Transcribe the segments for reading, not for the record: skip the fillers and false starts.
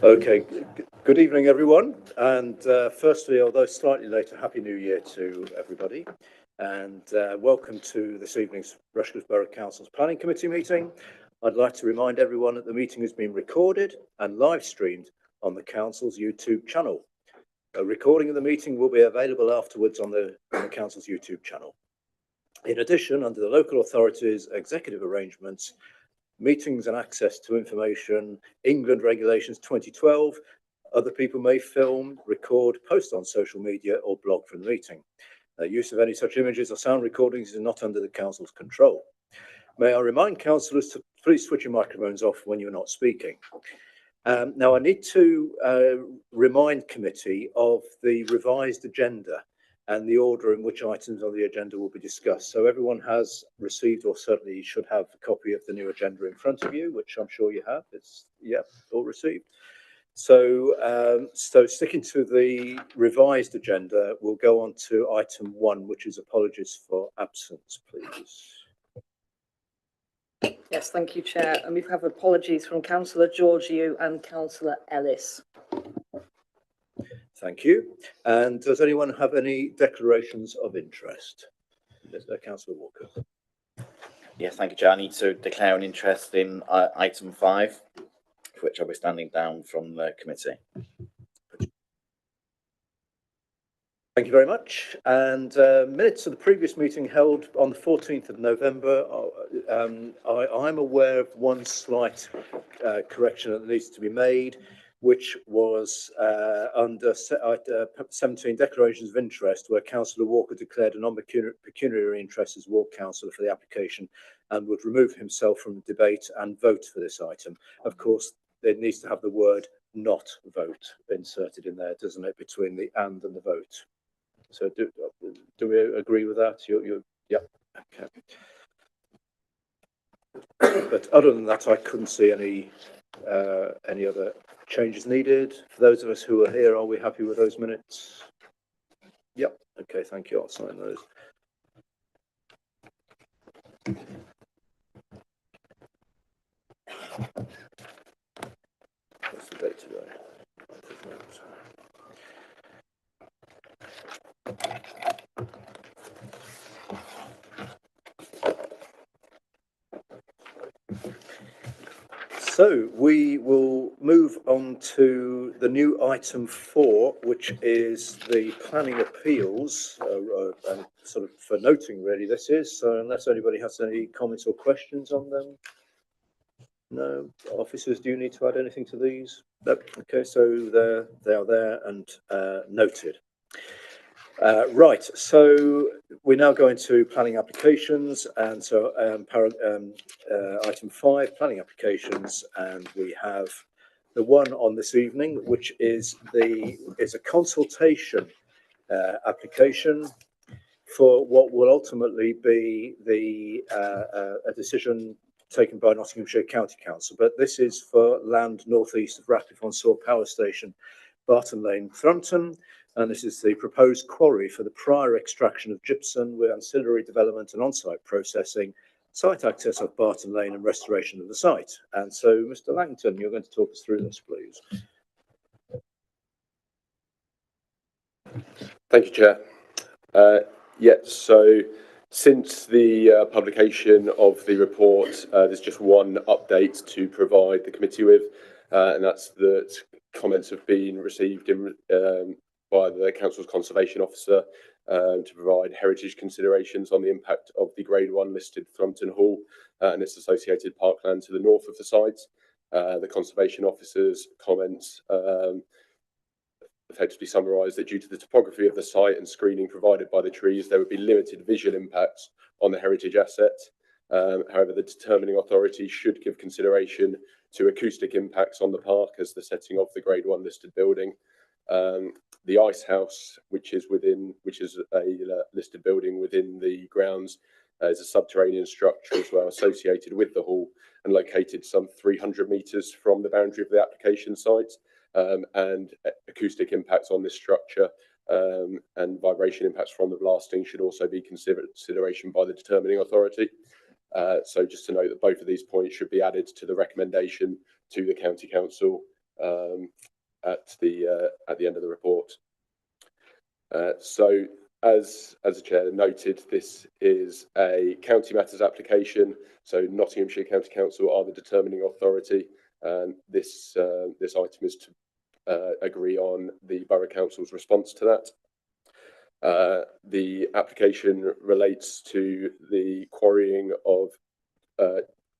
Okay, good evening everyone, and firstly, although slightly later, Happy New Year to everybody, and welcome to this evening's Rushcliffe Borough Council's Planning Committee meeting. I'd like to remind everyone that the meeting has been recorded and live streamed on the Council's YouTube channel. A recording of the meeting will be available afterwards on the Council's YouTube channel. In addition, under the local authorities' executive arrangements, Meetings and Access to Information, England Regulations 2012, other people may film, record, post on social media or blog from the meeting. Use of any such images or sound recordings is not under the Council's control. May I remind councillors to please switch your microphones off when you're not speaking. Now I need to remind committee of the revised agenda and the order in which items on the agenda will be discussed. So everyone has received, or certainly should have, a copy of the new agenda in front of you, which I'm sure you have. It's, yeah, all received. So, sticking to the revised agenda, we'll go on to item 1, which is apologies for absence, please. Yes, thank you, Chair. And we have apologies from Councillor Georgiou and Councillor Ellis. Thank you. And does anyone have any declarations of interest? Councillor Walker. Yes, thank you, Chair. I need to declare an interest in item 5, for which I'll be standing down from the committee. Thank you very much. And minutes of the previous meeting held on the 14th of November. I'm aware of one slight correction that needs to be made, which was under 17 declarations of interest, where Councillor Walker declared a non-pecuniary interest as ward councillor for the application and would remove himself from the debate and vote for this item. Of course, it needs to have the word "not vote" inserted in there, doesn't it, between the and the vote. So do we agree with that? Yeah, okay. But other than that, I couldn't see any other changes needed. For those of us who are here, are we happy with those minutes? Yep. Okay, thank you. I'll sign those. What's the date today? So we will move on to the new item 4, which is the planning appeals, and sort of for noting really this is, so unless anybody has any comments or questions on them. No, officers, do you need to add anything to these? No. Okay, so they are there and noted. Right, so we're now going to planning applications, and so item 5, planning applications, and we have the one on this evening, which is a consultation application for what will ultimately be a decision taken by Nottinghamshire County Council, but this is for land northeast of Rushcliffe Power Station, Barton Lane, Thrumpton. And this is the proposed quarry for the prior extraction of gypsum with ancillary development and on-site processing, site access of Barton Lane and restoration of the site. And so, Mr. Langton, you're going to talk us through this, please. Thank you, Chair. Yes, so since the publication of the report, there's just one update to provide the committee with, and that's that comments have been received by the Council's Conservation Officer to provide heritage considerations on the impact of the Grade 1 listed Thrumpton Hall and its associated parkland to the north of the site. The Conservation Officer's comments effectively summarise that due to the topography of the site and screening provided by the trees, there would be limited visual impacts on the heritage asset. However, the determining authority should give consideration to acoustic impacts on the park as the setting of the Grade 1 listed building. The ice house, which is a listed building within the grounds, is a subterranean structure as well associated with the hall and located some 300 metres from the boundary of the application site. And acoustic impacts on this structure and vibration impacts from the blasting should also be consideration by the determining authority. So just to note that both of these points should be added to the recommendation to the County Council at the end of the report. So as the chair noted, this is a county matters application. So Nottinghamshire County Council are the determining authority, and this item is to agree on the Borough Council's response to that. The application relates to the quarrying of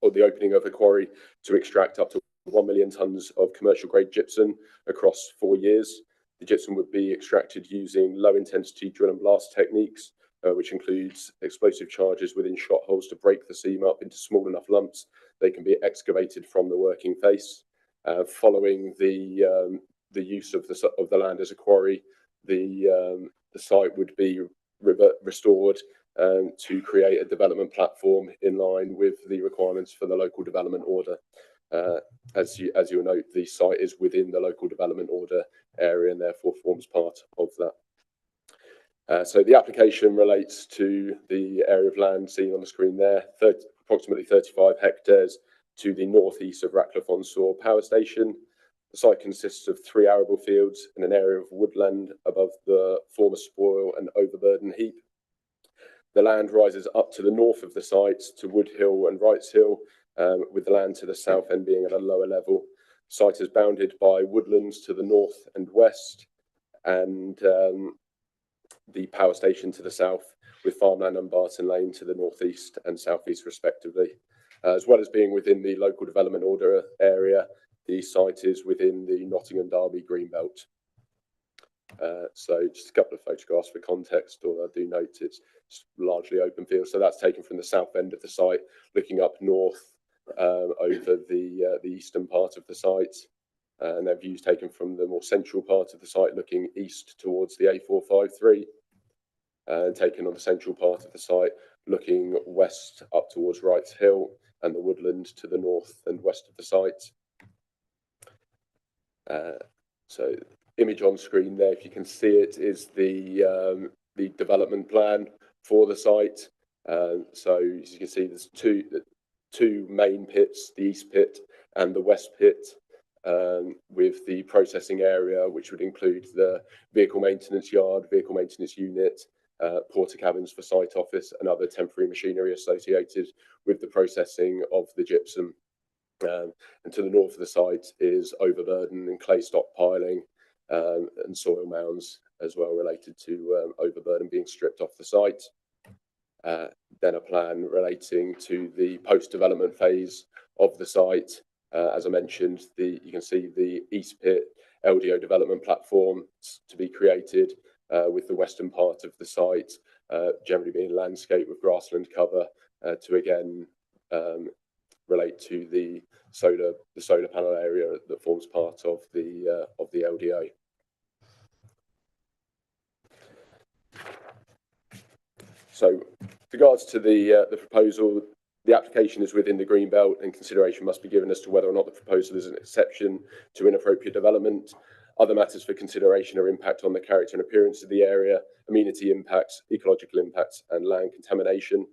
or the opening of a quarry to extract up to 1 million tonnes of commercial grade gypsum across 4 years. The gypsum would be extracted using low intensity drill and blast techniques, which includes explosive charges within shot holes to break the seam up into small enough lumps they can be excavated from the working face. Following the use of the land as a quarry, the site would be restored to create a development platform in line with the requirements for the local development order. As you'll note, the site is within the local development order area and therefore forms part of that. So the application relates to the area of land seen on the screen there, approximately 35 hectares to the northeast of Rushcliffe Power Station. The site consists of 3 arable fields and an area of woodland above the former spoil and overburden heap. The land rises up to the north of the site to Wood Hill and Wrights Hill, with the land to the south end being at a lower level. The site is bounded by woodlands to the north and west, and the power station to the south, with farmland and Barton Lane to the northeast and southeast respectively. As well as being within the local development order area, the site is within the Nottingham Derby Greenbelt. So just a couple of photographs for context, although I do note it's largely open field. So that's taken from the south end of the site, looking up north over the eastern part of the site. And their views taken from the more central part of the site, looking east towards the A453, and taken on the central part of the site, looking west up towards Wrights Hill and the woodland to the north and west of the site. So image on screen there, if you can see it, is the development plan for the site. So as you can see, there's two main pits, the east pit and the west pit, with the processing area, which would include the vehicle maintenance yard, vehicle maintenance unit, porter cabins for site office and other temporary machinery associated with the processing of the gypsum. And to the north of the site is overburden and clay stockpiling, and soil mounds as well, related to overburden being stripped off the site. Then a plan relating to the post-development phase of the site. As I mentioned, you can see the East Pit LDO development platform to be created, with the western part of the site generally being landscaped with grassland cover, to again relate to the solar panel area that forms part of the LDO. So, with regards to the proposal, the application is within the Greenbelt, and consideration must be given as to whether or not the proposal is an exception to inappropriate development. Other matters for consideration are impact on the character and appearance of the area, amenity impacts, ecological impacts, and land contamination.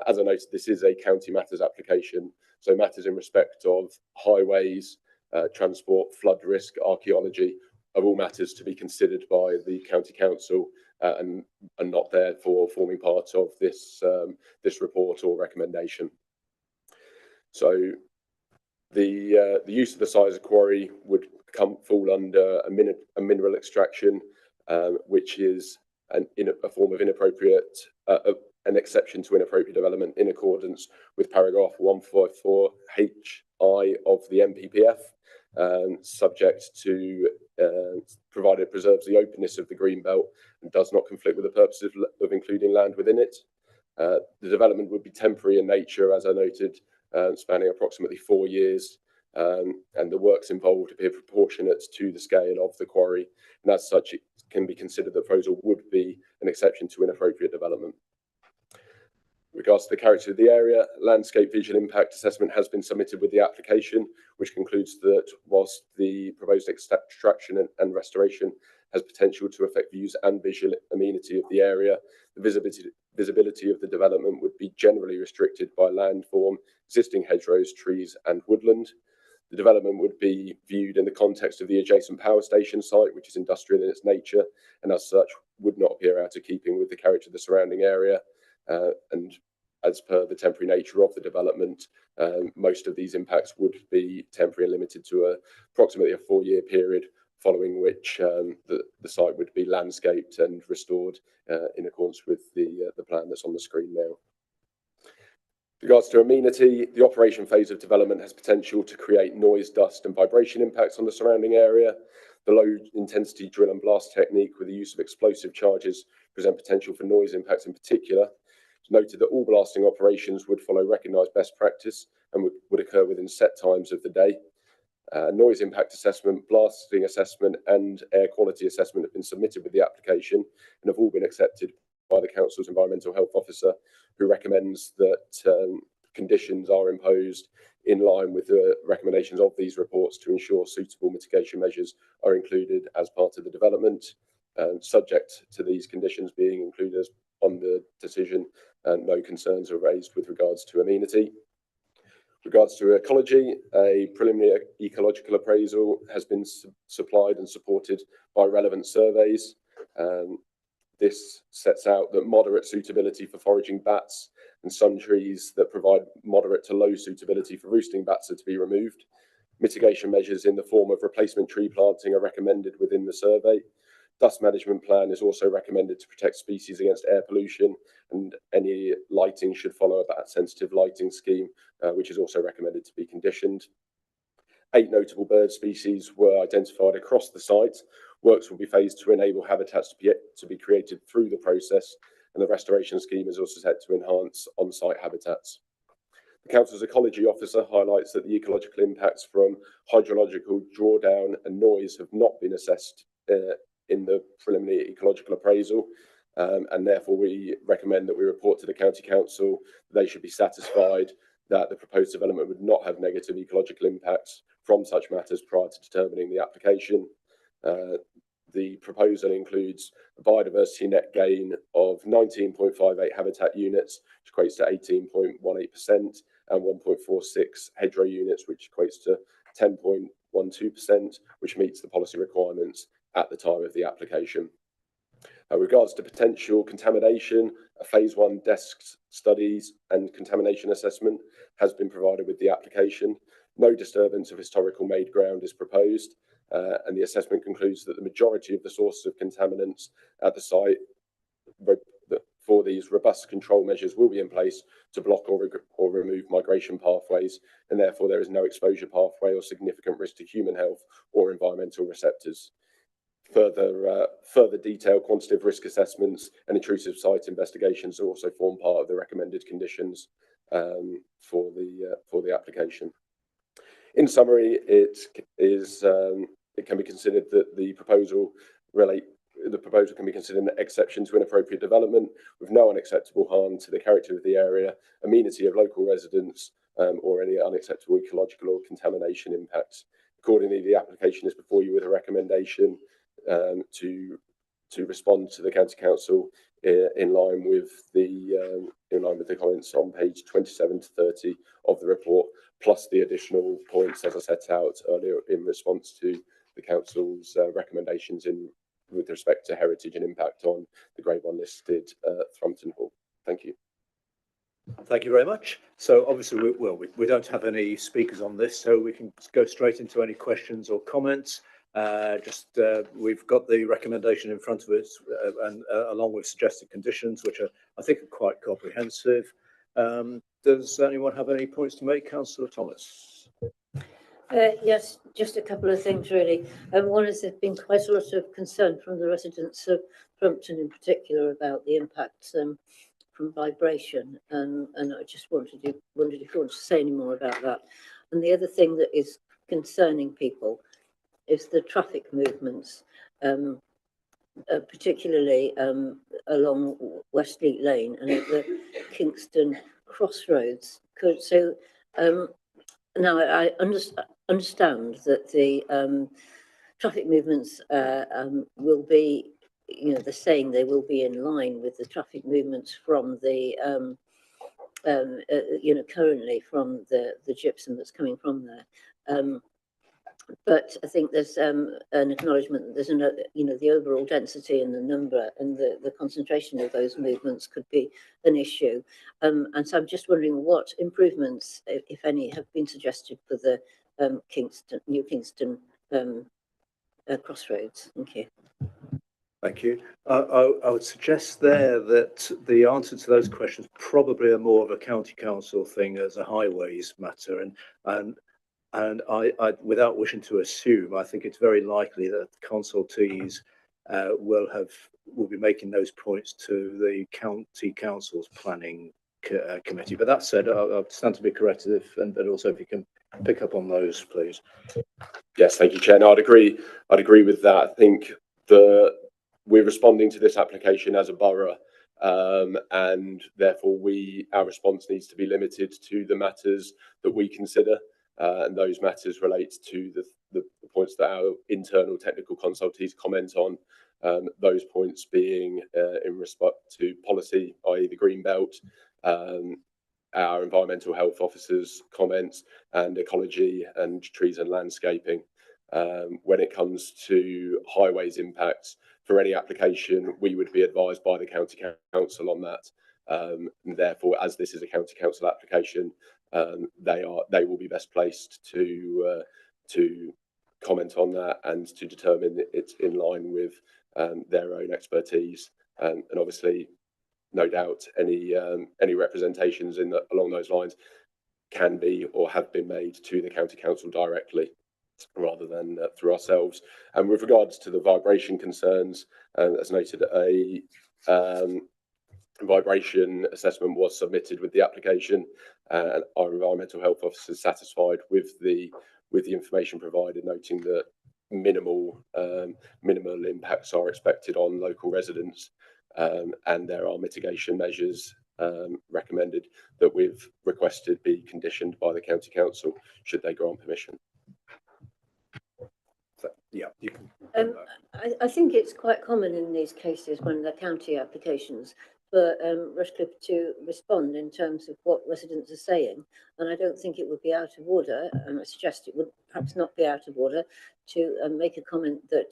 As I noted, this is a county matters application, so matters in respect of highways, transport, flood risk, archaeology, are all matters to be considered by the county council, and not therefore forming part of this report or recommendation. So the use of the site as a quarry would fall under a mineral extraction, which is a form of inappropriate, an exception to inappropriate development in accordance with paragraph 154 HI of the NPPF, subject to provided it preserves the openness of the Greenbelt and does not conflict with the purpose of including land within it. The development would be temporary in nature, as I noted, spanning approximately 4 years, and the works involved appear proportionate to the scale of the quarry, and as such it can be considered the proposal would be an exception to inappropriate development. With regards to the character of the area, landscape visual impact assessment has been submitted with the application, which concludes that whilst the proposed extraction and restoration has potential to affect views and visual amenity of the area, the visibility of the development would be generally restricted by landform, existing hedgerows, trees and woodland. The development would be viewed in the context of the adjacent power station site, which is industrial in its nature, and as such would not appear out of keeping with the character of the surrounding area. And as per the temporary nature of the development, most of these impacts would be temporary and limited to approximately a 4-year period, following which the site would be landscaped and restored in accordance with the plan that's on the screen now. With regards to amenity, the operation phase of development has potential to create noise, dust and vibration impacts on the surrounding area. The low intensity drill and blast technique with the use of explosive charges present potential for noise impacts in particular. It's noted that all blasting operations would follow recognised best practice and would occur within set times of the day. Noise impact assessment, blasting assessment and air quality assessment have been submitted with the application and have all been accepted by the Council's Environmental Health Officer, who recommends that conditions are imposed in line with the recommendations of these reports to ensure suitable mitigation measures are included as part of the development. Subject to these conditions being included on the decision, no concerns are raised with regards to amenity. With regards to ecology, a preliminary ecological appraisal has been supplied and supported by relevant surveys. This sets out that moderate suitability for foraging bats and some trees that provide moderate to low suitability for roosting bats are to be removed. Mitigation measures in the form of replacement tree planting are recommended within the survey. Dust management plan is also recommended to protect species against air pollution, and any lighting should follow a bat-sensitive lighting scheme, which is also recommended to be conditioned. 8 notable bird species were identified across the site. Works will be phased to enable habitats to be created through the process, and the restoration scheme is also set to enhance on-site habitats. The Council's Ecology Officer highlights that the ecological impacts from hydrological drawdown and noise have not been assessed in the preliminary ecological appraisal, and therefore we recommend that we report to the County Council that they should be satisfied that the proposed development would not have negative ecological impacts from such matters prior to determining the application. The proposal includes a biodiversity net gain of 19.58 habitat units, which equates to 18.18%, and 1.46 hedgerow units, which equates to 10.12%, which meets the policy requirements at the time of the application. With regards to potential contamination, a phase 1 desk studies and contamination assessment has been provided with the application. No disturbance of historical made ground is proposed, and the assessment concludes that the majority of the sources of contaminants at the site for these robust control measures will be in place to block or remove migration pathways, and therefore there is no exposure pathway or significant risk to human health or environmental receptors. Further detailed quantitative risk assessments and intrusive site investigations also form part of the recommended conditions for the application. In summary, it can be considered that the proposal can be considered an exception to inappropriate development with no unacceptable harm to the character of the area, amenity of local residents, or any unacceptable ecological or contamination impacts. Accordingly, the application is before you with a recommendation to respond to the County Council in line with the comments on page 27 to 30 of the report, plus the additional points as I set out earlier in response to the Council's recommendations with respect to heritage and impact on the Grade 1 listed Thrumpton Hall. Thank you. Thank you very much. So obviously, we don't have any speakers on this, so we can go straight into any questions or comments. We've got the recommendation in front of us, and along with suggested conditions, which I think are quite comprehensive. Does anyone have any points to make, Councillor Thomas? Yes, just a couple of things really. One is there's been quite a lot of concern from the residents of Thrumpton in particular about the impacts from vibration, and I just wondered if you wanted to say any more about that. And the other thing that is concerning people is the traffic movements, particularly along Westleat Lane and at the Kingston Crossroads. Now I understand that the traffic movements will be, they're saying they will be in line with the traffic movements from the currently from the gypsum that's coming from there. But I think there's an acknowledgement that there's another, the overall density and the number and the concentration of those movements could be an issue. And so I'm just wondering what improvements, if any, have been suggested for the New Kingston crossroads. Thank you. Thank you. I would suggest there that the answer to those questions probably are more of a county council thing as a highways matter, and I without wishing to assume, I think it's very likely that the consultees will be making those points to the county council's planning committee. But that said, I'll stand to be corrected, but also if you can pick up on those, please. Yes, thank you, Chair. No, I'd agree with that. I think we're responding to this application as a borough, and therefore our response needs to be limited to the matters that we consider, and those matters relate to the points that our internal technical consultees comment on. Those points being in respect to policy, i.e. the green belt, our environmental health officers' comments, and ecology and trees and landscaping. When it comes to highways impacts, for any application, we would be advised by the county council on that. And therefore, as this is a county council application, they will be best placed to comment on that and to determine that it's in line with their own expertise. And obviously, no doubt, any representations along those lines can be or have been made to the county council directly, rather than through ourselves. And with regards to the vibration concerns, as noted, a vibration assessment was submitted with the application, and our environmental health officer is satisfied with the information provided, noting that minimal impacts are expected on local residents, and there are mitigation measures recommended that we've requested be conditioned by the county council should they grant permission. Yeah, you can. I think it's quite common in these cases when they're county applications for Rushcliffe to respond in terms of what residents are saying, and I don't think it would be out of order, and I suggest it would perhaps not be out of order to make a comment that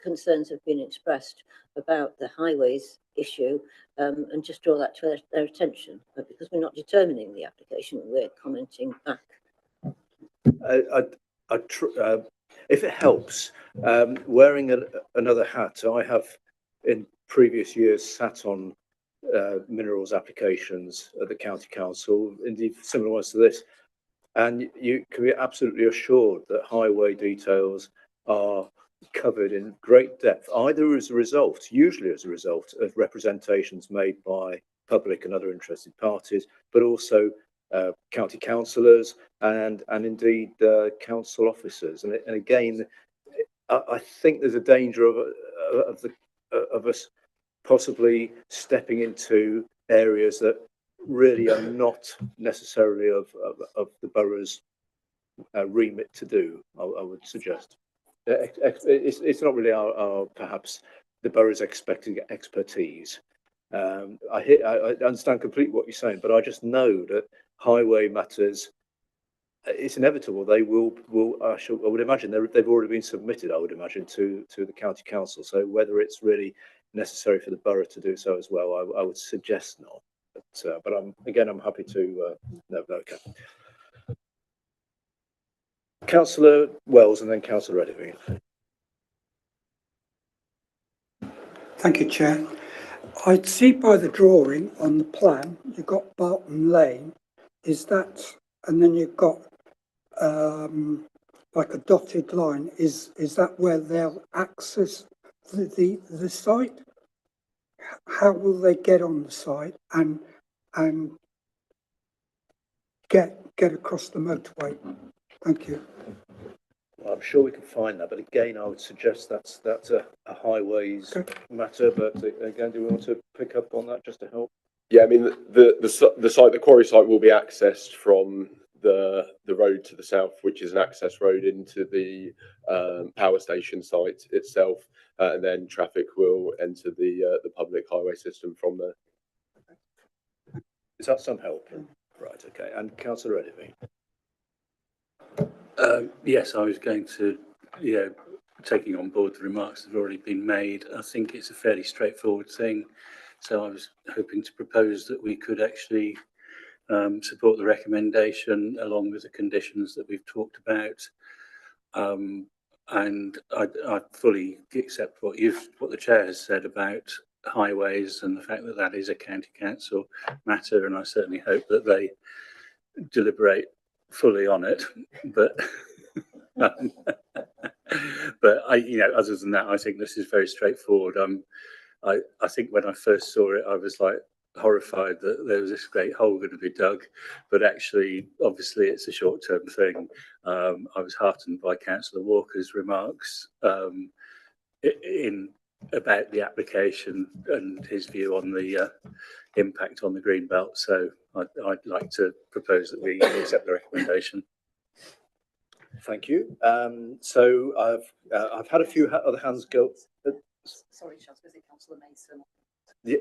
concerns have been expressed about the highways issue, and just draw that to their attention, because we're not determining the application, we're commenting back. If it helps, wearing another hat, I have in previous years sat on minerals applications at the county council, indeed similar ones to this, and you can be absolutely assured that highway details are covered in great depth, either as a result, usually as a result of representations made by public and other interested parties, but also county councillors and indeed council officers. And again, I think there's a danger of us possibly stepping into areas that really are not necessarily of the borough's remit to do. I would suggest it's not really our perhaps the borough's expecting expertise. I understand completely what you're saying, but I just know that highway matters, it's inevitable. They will I would imagine they've already been submitted, I would imagine, to the county council. So whether it's really necessary for the borough to do so as well, I would suggest not. But I'm happy to no, okay. Councillor Wells and then Councillor Rediving. Thank you, Chair. I see by the drawing on the plan, you've got Barton Lane. Is that, and then you've got like a dotted line. Is that where they'll access the site? How will they get on the site and get across the motorway? Thank you. Well, I'm sure we can find that, but again, I would suggest that's a highways matter. But again, do we want to pick up on that just to help? Yeah, I mean the quarry site will be accessed from the road to the south, which is an access road into the power station site itself, and then traffic will enter the public highway system from there. Is that some help? Right, okay. And councillor Edivine? Yes, I was going to, taking on board the remarks that have already been made. I think it's a fairly straightforward thing. So I was hoping to propose that we could actually support the recommendation along with the conditions that we've talked about. And I fully accept what the chair has said about highways and the fact that that is a county council matter. And I certainly hope that they deliberate fully on it. But but other than that, I think this is very straightforward. I think when I first saw it, I was like horrified that there was this great hole going to be dug, but actually, obviously, it's a short-term thing. I was heartened by Councillor Walker's remarks in about the application and his view on the impact on the green belt. So I'd like to propose that we accept the recommendation. Thank you. So I've had a few other hands go. Sorry, Chaz, was it Councillor Mason? Yeah,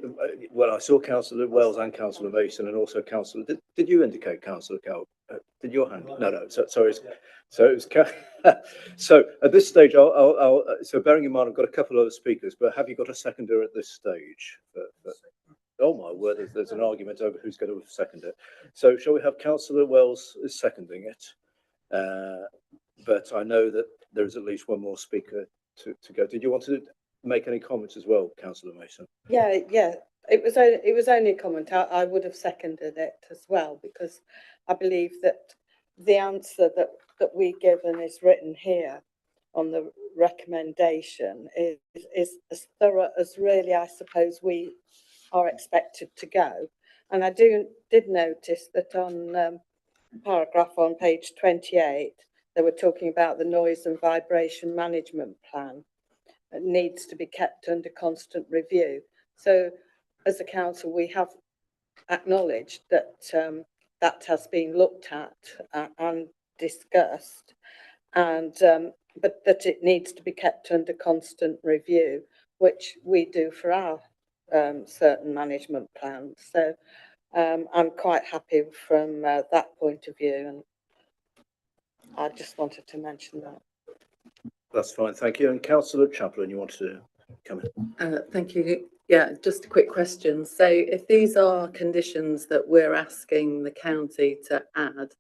well, I saw Councillor Wells and Councillor Mason, and also Councillor. Did you indicate Councillor Cow? Did your hand? No. Sorry. So it was. So at this stage, so bearing in mind, I've got a couple of other speakers, but have you got a seconder at this stage? Oh my word! There's an argument over who's going to second it. So shall we have Councillor Wells is seconding it? But I know that there is at least one more speaker to go. Did you want to make any comments as well, Councillor Mason? Yeah. It was only a comment. I would have seconded it as well, because I believe that the answer that we given is written here on the recommendation is as thorough as really, I suppose, we are expected to go. And I did notice that on paragraph on page 28, they were talking about the noise and vibration management plan. It needs to be kept under constant review. So as a council, we have acknowledged that that has been looked at and discussed, and but that it needs to be kept under constant review, which we do for our certain management plans. So I'm quite happy from that point of view, and I just wanted to mention that. That's fine, thank you. And Councillor Chaplin, you want to come in? Thank you. Yeah, just a quick question. So if these are conditions that we're asking the county to add,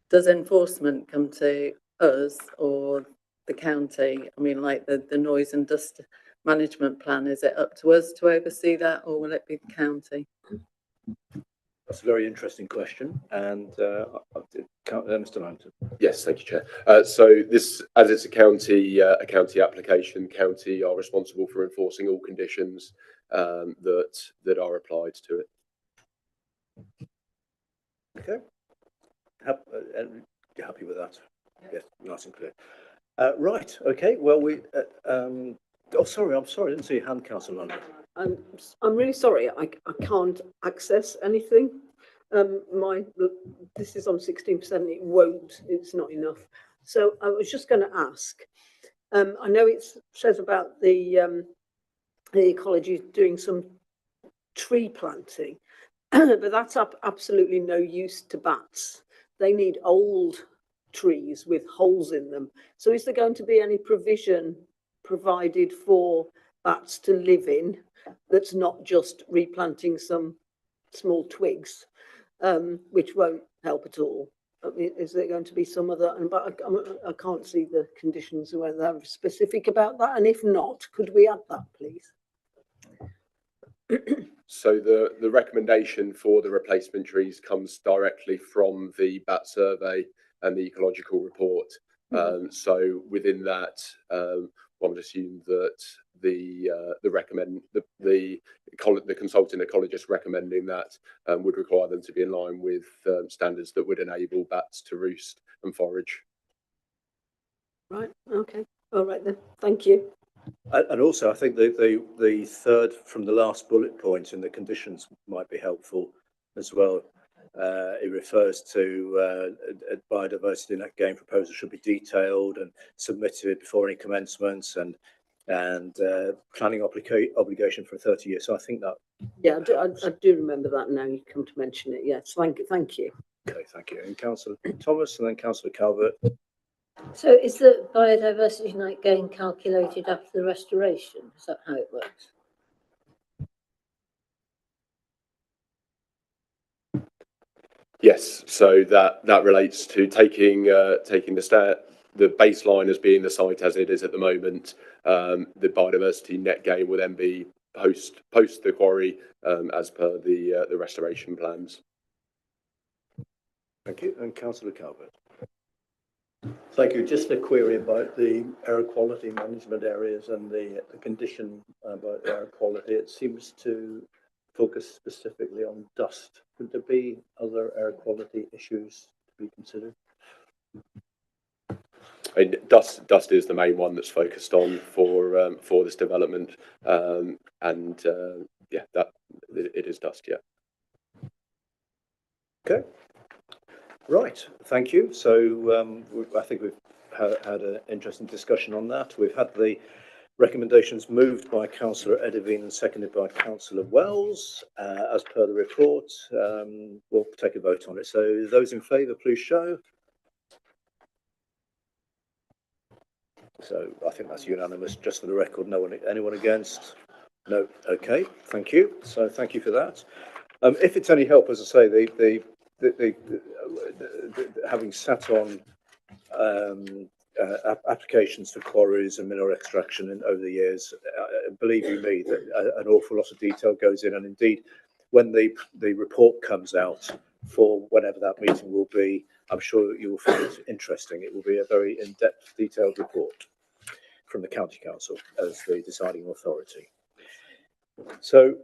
does enforcement come to us or the county? I mean, like the noise and dust management plan, is it up to us to oversee that, or will it be the county? That's a very interesting question. And Mr. Langton. Yes, thank you, Chair. So this, as it's a county application, county are responsible for enforcing all conditions that are applied to it. Okay. You're happy with that? Yes, nice and clear. Right. Okay. Well, oh, sorry. I'm sorry. I didn't see your hand, Councillor London. I'm really sorry. I can't access anything. This is on 16%. It won't. It's not enough. So I was just going to ask. I know it says about the ecology doing some tree planting, but that's absolutely no use to bats. They need old trees with holes in them. So is there going to be any provision provided for bats to live in that's not just replanting some small twigs, which won't help at all? I mean, is there going to be some other? But I can't see the conditions whether they're specific about that. And if not, could we add that, please? So the recommendation for the replacement trees comes directly from the bat survey and the ecological report. So within that, one would assume that the consulting ecologist recommending that would require them to be in line with standards that would enable bats to roost and forage. Right. Okay. All right then. Thank you. And also, I think the third from the last bullet point in the conditions might be helpful as well. It refers to biodiversity net gain proposal should be detailed and submitted before any commencements, and and planning obligation for 30 years. So I think that. Yeah, I do remember that now. You come to mention it. Yes, thank you. Okay, thank you. And Councillor Thomas, and then Councillor Calvert. So is the biodiversity night gain calculated after the restoration? Is that how it works? Yes, so that relates to taking the baseline as being the site as it is at the moment. The biodiversity net gain will then be post the quarry as per the restoration plans. Thank you. And Councillor Calvert. Thank you. Just a query about the air quality management areas and the condition about air quality. It seems to focus specifically on dust. Would there be other air quality issues to be considered? I mean, dust is the main one that's focused on for this development, yeah, that it is dust. Yeah. Okay. Right. Thank you. So I think we've had an interesting discussion on that. We've had the recommendations moved by Councillor Edivine and seconded by Councillor Wells. As per the report, we'll take a vote on it. So those in favour, please show. So I think that's unanimous. Just for the record, anyone against? No. Okay. Thank you. So thank you for that. If it's any help, as I say, having sat on applications for quarries and mineral extraction over the years, believe you me, that an awful lot of detail goes in, and indeed, when the report comes out for whenever that meeting will be, I'm sure you will find it interesting. It will be a very in-depth, detailed report from the County Council as the deciding authority. So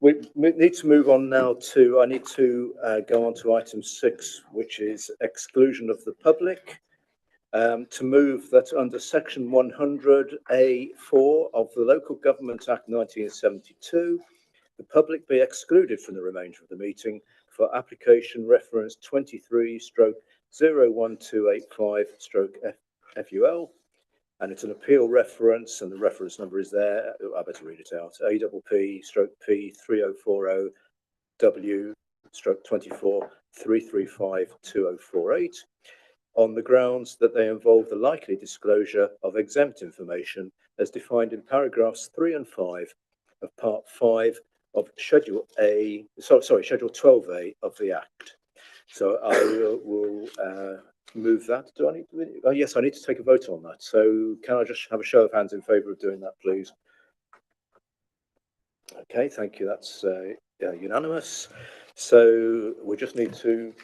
we need to move on now to, I need to go on to item 6, which is exclusion of the public. To move that under section 100A(4) of the Local Government Act 1972, the public be excluded from the remainder of the meeting for application reference 23/01285/FUL. And it's an appeal reference, and the reference number is there. I better read it out. APP/P3040W/24/335/2048, on the grounds that they involve the likely disclosure of exempt information as defined in paragraphs 3 and 5 of Part 5 of Schedule 12A of the Act. So I will move that. Do I need to? Oh, yes, I need to take a vote on that. So can I just have a show of hands in favour of doing that, please? Okay, thank you. That's unanimous. So we just need to